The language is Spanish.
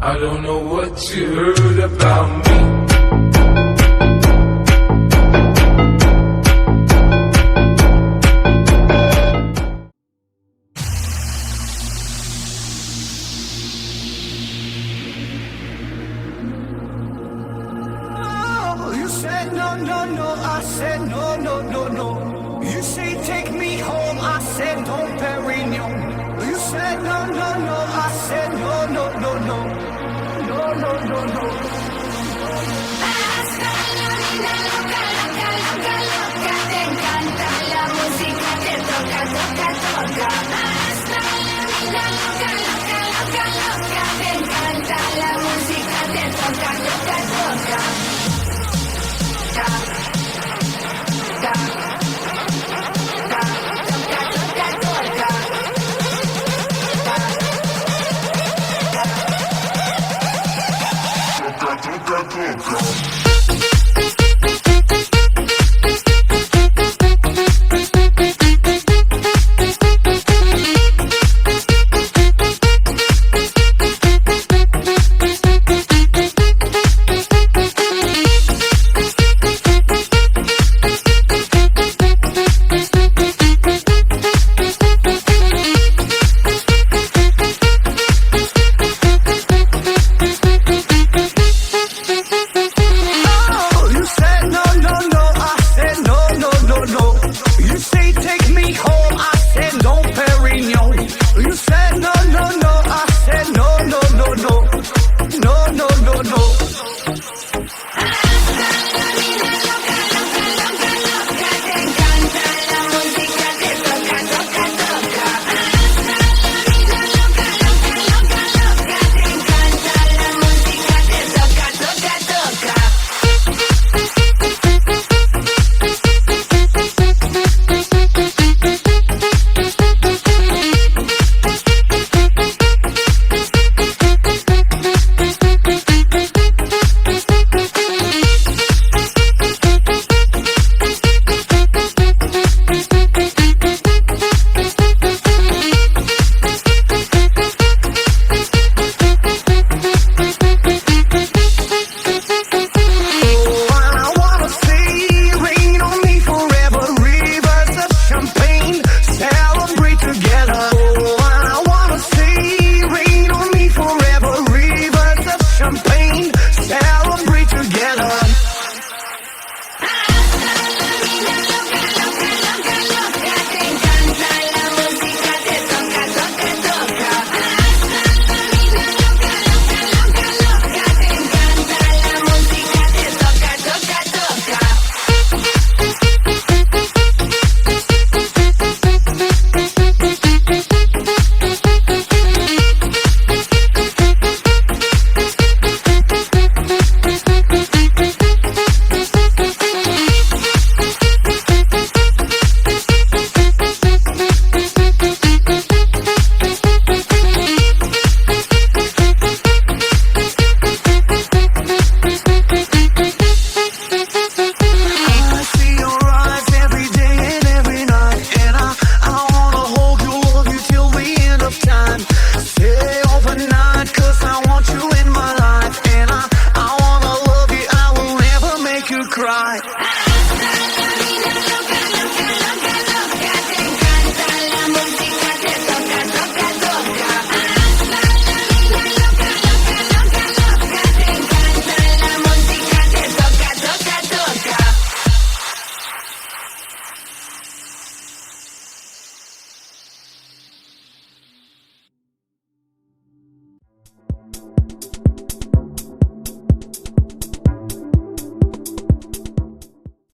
I don't know what you heard about me. You said no, no, no, I said no, no, no, no. You say take me home, I said don't Perignon. You said no, no, no, I said no, no, no, no. No, no, no, no. Hasta la vida loca, loca, loca, loca. Te encanta la música, te toca, toca, toca. Hasta la vida loca, loca, loca, loca. Te encanta la música, te toca, toca, toca. Ta, ta, ta, toca, toca, toca. Ta, ta. Toca, toca, toca.